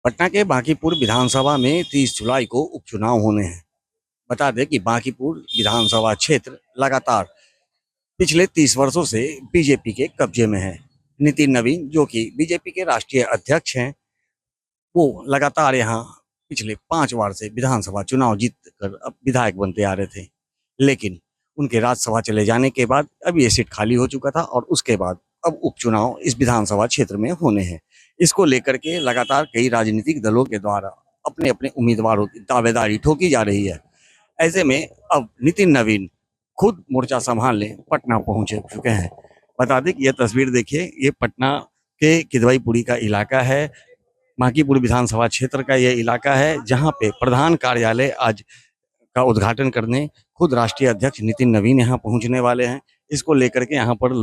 पटना के बांकीपुर विधानसभा में 30 जुलाई को उपचुनाव होने हैं। बता दें कि बांकीपुर विधानसभा क्षेत्र लगातार पिछले 30 वर्षों से बीजेपी के कब्जे में है। नितिन नवीन, जो कि बीजेपी के राष्ट्रीय अध्यक्ष हैं, वो लगातार यहाँ पिछले 5 बार से विधानसभा चुनाव जीत कर अब विधायक बनते आ रहे थे। लेकिन उनके राज्यसभा चले जाने के बाद अब ये सीट खाली हो चुका था और उसके बाद अब उपचुनाव इस विधानसभा क्षेत्र में होने हैं। इसको लेकर के लगातार कई राजनीतिक दलों के द्वारा अपने अपने उम्मीदवारों की दावेदारी ठोकी जा रही है। ऐसे में अब नितिन नवीन खुद मोर्चा संभालने पटना पहुंच चुके हैं। बता दें कि यह तस्वीर देखिए, ये पटना के किदवईपुरी का इलाका है। बांकीपुर विधानसभा क्षेत्र का यह इलाका है जहां पे प्रधान कार्यालय आज का उद्घाटन करने खुद राष्ट्रीय अध्यक्ष नितिन नवीन यहाँ पहुंचने वाले हैं। इसको लेकर के यहाँ पर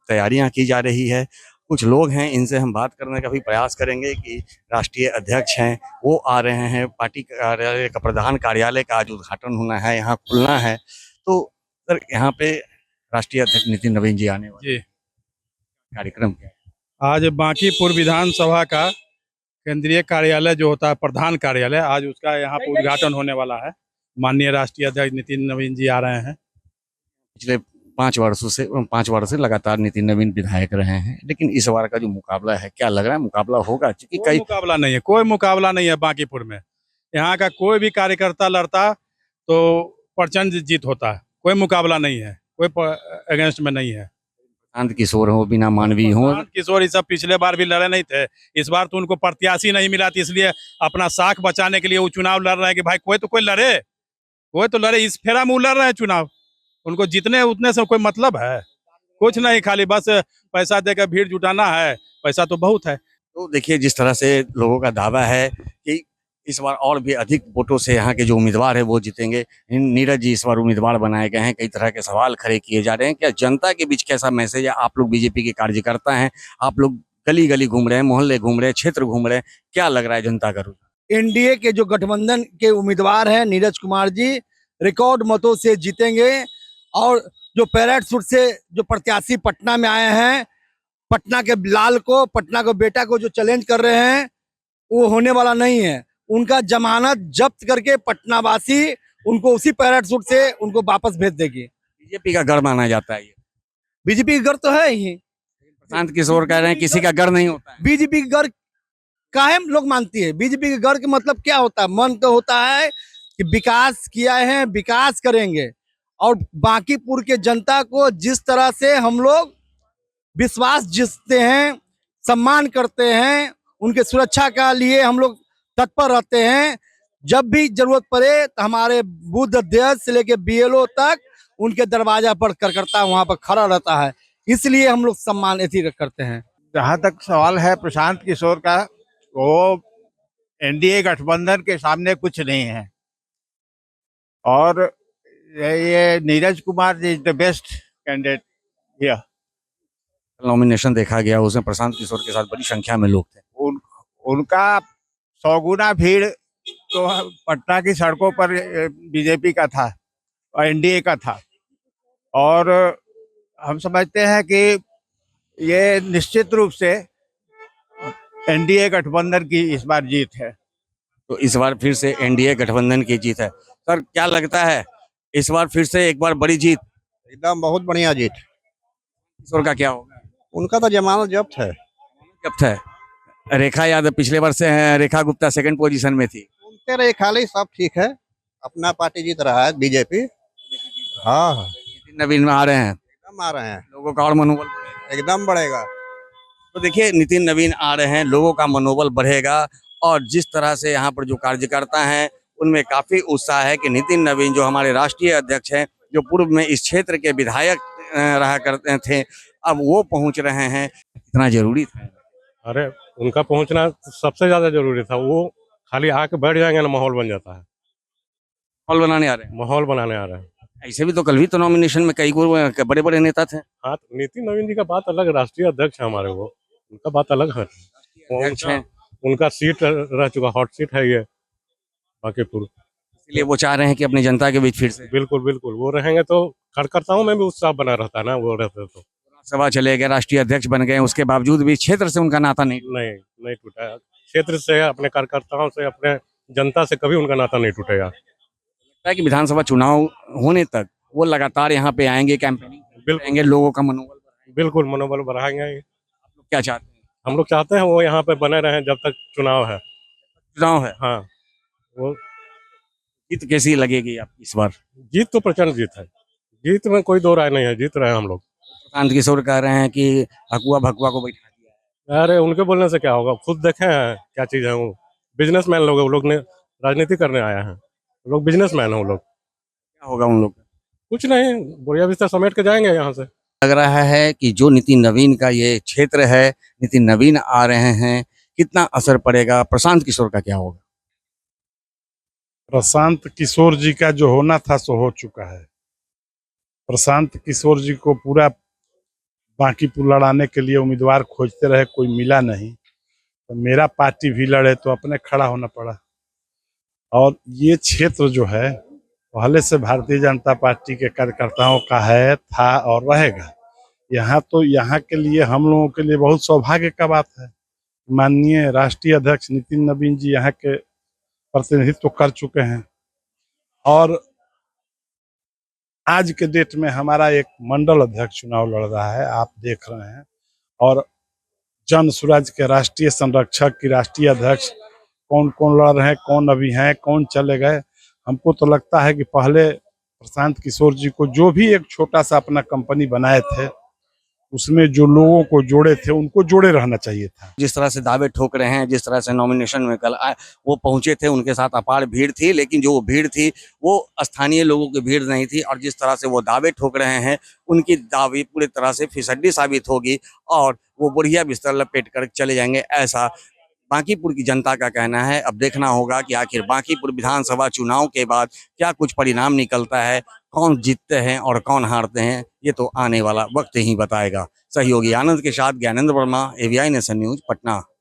तैयारियां की जा रही है। कुछ लोग हैं, इनसे हम बात करने का भी प्रयास करेंगे कि राष्ट्रीय अध्यक्ष हैं वो आ रहे हैं, पार्टी कार्यालय का प्रधान कार्यालय का आज उद्घाटन होना है, यहाँ खुलना है। तो सर, यहाँ पे राष्ट्रीय अध्यक्ष नितिन नवीन जी आने वाले, कार्यक्रम क्या है? आज बांकीपुर विधानसभा का केंद्रीय कार्यालय जो होता है प्रधान कार्यालय, आज उसका यहाँ पर उद्घाटन होने वाला है। माननीय राष्ट्रीय अध्यक्ष नितिन नवीन जी आ रहे हैं। पिछले 5 वर्ष से लगातार नितिन नवीन विधायक रहे हैं, लेकिन इस बार का जो मुकाबला है, क्या लग रहा है मुकाबला होगा? क्योंकि कोई मुकाबला नहीं है, कोई मुकाबला नहीं है बांकीपुर में। यहाँ का कोई भी कार्यकर्ता लड़ता तो प्रचंड जीत होता है। कोई मुकाबला नहीं है, कोई अगेंस्ट में नहीं है। प्रशांत किशोर हो, बीना मानवी हो, प्रशांत किशोर, ये सब पिछले बार भी लड़े नहीं थे। इस बार तो उनको प्रत्याशी नहीं मिला थी, इसलिए अपना साख बचाने के लिए वो चुनाव लड़ रहे हैं कि भाई कोई लड़े, कोई तो लड़े। इस फेरा में लड़ रहे हैं चुनाव। उनको जितने उतने से कोई मतलब है? कुछ नहीं, खाली बस पैसा देकर भीड़ जुटाना है। पैसा तो बहुत है। तो देखिए, जिस तरह से लोगों का दावा है कि इस बार और भी अधिक वोटों से यहाँ के जो उम्मीदवार है वो जीतेंगे। नीरज जी इस बार उम्मीदवार बनाए गए हैं, कई तरह के सवाल खड़े किए जा रहे हैं। क्या जनता के बीच कैसा मैसेज है? आप लोग बीजेपी के कार्यकर्ता हैं, आप लोग गली गली घूम रहे हैं, मोहल्ले घूम रहे हैं, क्षेत्र घूम रहे हैं, क्या लग रहा है जनता का रुझान? एनडीए के जो गठबंधन के उम्मीदवार हैं नीरज कुमार जी रिकॉर्ड मतों से जीतेंगे। और जो पैरेड सूट से जो प्रत्याशी पटना में आए हैं, पटना के लाल को, पटना को बेटा को जो चैलेंज कर रहे हैं, वो होने वाला नहीं है। उनका जमानत जब्त करके पटना वासी उनको उसी पैरेड सूट से उनको वापस भेज देगी। बीजेपी का गढ़ माना जाता है ये। बीजेपी का गढ़ तो है ही। प्रशांत किशोर कह रहे हैं किसी का गढ़ नहीं होता है। बीजेपी का गढ़ कायम लोग मानती है। बीजेपी के गढ़ का मतलब क्या होता है? मन तो होता है कि विकास किया है, विकास करेंगे। और बांकीपुर के जनता को जिस तरह से हम लोग विश्वास जीतते हैं, सम्मान करते हैं, उनके सुरक्षा का लिए हम लोग तत्पर रहते हैं। जब भी जरूरत पड़े तो हमारे बूथ अध्यक्ष से लेके बीएलओ तक उनके दरवाजा पर कार्यकर्ता वहां पर खड़ा रहता है। इसलिए हम लोग सम्मान ऐसी करते हैं। जहाँ तक सवाल है प्रशांत किशोर का, वो एनडीए गठबंधन के सामने कुछ नहीं है। और ये Neeraj Kumar ji is the best candidate here. Nomination देखा गया, उसमें प्रशांत किशोर के साथ बड़ी संख्या में लोग थे। उनका 100 गुना भीड़ तो पटना की सड़कों पर बीजेपी का था और एनडीए का था। और हम समझते हैं कि ये निश्चित रूप से एनडीए गठबंधन की इस बार जीत है। तो इस बार फिर से एनडीए गठबंधन की जीत है। सर, क्या लगता है इस बार फिर से एक बार बड़ी जीत? एकदम बहुत बढ़िया जीत। किशोर का क्या होगा? उनका तो जमानत जब्त है। जब्त है। रेखा यादव पिछले वर्ष से हैं, रेखा गुप्ता सेकंड पोजीशन में थी। उनके रहे खाली सब ठीक है, अपना पार्टी जीत रहा है बीजेपी। हाँ, नितिन नवीन में आ रहे हैं, एकदम आ रहे हैं, लोगों का और मनोबल बढ़ेगा। एकदम बढ़ेगा। तो देखिए, नितिन नवीन आ रहे हैं, लोगों का मनोबल बढ़ेगा। और जिस तरह से यहाँ पर जो कार्यकर्ता हैं उनमें काफी उत्साह है कि नितिन नवीन जो हमारे राष्ट्रीय अध्यक्ष हैं, जो पूर्व में इस क्षेत्र के विधायक रहा करते थे, अब वो पहुंच रहे हैं। इतना जरूरी था? अरे, उनका पहुंचना सबसे ज्यादा जरूरी था। वो खाली आके बैठ जाएंगे ना, माहौल बन जाता है। माहौल बनाने आ रहे हैं। माहौल बनाने आ रहे हैं। ऐसे भी तो कल भी तो नॉमिनेशन में कई बड़े बड़े नेता थे। हाँ, तो नितिन नवीन जी का बात अलग, राष्ट्रीय अध्यक्ष है हमारे, वो उनका बात अलग है। उनका सीट रह चुका, हॉट सीट है ये बांकीपुर, इसलिए वो चाह रहे हैं कि अपनी जनता के बीच फिर से। बिल्कुल बिल्कुल, वो रहेंगे तो कार्यकर्ताओं में भी उत्साह बना रहता है ना, वो रहते तो। सभा चले गए, राष्ट्रीय अध्यक्ष बन गए, उसके बावजूद भी क्षेत्र से उनका नाता नहीं नहीं टूटा है। क्षेत्र से, अपने कार्यकर्ताओं से, अपने जनता से कभी उनका नाता नहीं टूटेगा। लगता है कि विधानसभा चुनाव होने तक वो लगातार यहाँ पे आएंगे, कैंपेनिंग बिल्कुल करेंगे, लोगों का मनोबल बढ़ाएंगे। बिल्कुल मनोबल बढ़ाएंगे। क्या चाहते हैं? हम लोग चाहते हैं वो यहाँ पे बने रहें जब तक चुनाव है। चुनाव है, हाँ, वो जीत कैसी लगेगी आपकी इस बार? जीत तो प्रचंड जीत है। जीत में कोई दो राय नहीं है, जीत रहे हैं हम लोग। प्रशांत किशोर कह रहे हैं कि हकुआ भकुआ को बैठा दिया अरे उनके बोलने से क्या होगा, खुद देखे हैं क्या चीज़ है वो। बिजनेसमैन लोग हैं, वो लोग ने राजनीति करने आया है, वो लोग बिजनेसमैन है वो लोग। क्या होगा उन लोग का? कुछ नहीं, बोरिया बिस्तर समेट के जाएंगे यहाँ से। लग रहा है कि जो नितिन नवीन का ये क्षेत्र है, नितिन नवीन आ रहे हैं, कितना असर पड़ेगा? प्रशांत किशोर का क्या होगा? प्रशांत किशोर जी का जो होना था सो हो चुका है। प्रशांत किशोर जी को पूरा बांकीपुर लड़ाने के लिए उम्मीदवार खोजते रहे, कोई मिला नहीं, तो मेरा पार्टी भी लड़े तो अपने खड़ा होना पड़ा। और ये क्षेत्र जो है पहले से भारतीय जनता पार्टी के कार्यकर्ताओं का है, था और रहेगा। यहाँ के लिए, हम लोगों के लिए बहुत सौभाग्य का बात है। माननीय राष्ट्रीय अध्यक्ष नितिन नवीन जी यहाँ के प्रतिनिधित्व कर चुके हैं और आज के डेट में हमारा एक मंडल अध्यक्ष चुनाव लड़ रहा है, आप देख रहे हैं। और जन स्वराज के राष्ट्रीय संरक्षक की राष्ट्रीय अध्यक्ष कौन कौन लड़ रहे हैं, कौन अभी हैं, कौन चले गए। हमको तो लगता है कि पहले प्रशांत किशोर जी को जो भी एक छोटा सा अपना कंपनी बनाए थे, उसमें जो लोगों को जोड़े थे उनको जोड़े रहना चाहिए था। जिस तरह से दावे ठोक रहे हैं, जिस तरह से नॉमिनेशन में कल वो पहुंचे थे, उनके साथ अपार भीड़ थी, लेकिन जो भीड़ थी वो स्थानीय लोगों की भीड़ नहीं थी। और जिस तरह से वो दावे ठोक रहे हैं, उनकी दावी पूरी तरह से फिसड्डी साबित होगी और वो बढ़िया बिस्तर लपेट कर चले जाएंगे, ऐसा बांकीपुर की जनता का कहना है। अब देखना होगा कि आखिर बांकीपुर विधानसभा चुनाव के बाद क्या कुछ परिणाम निकलता है, कौन जीतते हैं और कौन हारते हैं, ये तो आने वाला वक्त ही बताएगा। सहयोगी आनंद के साथ Gyanendra Verma, AVI nation news, Patna.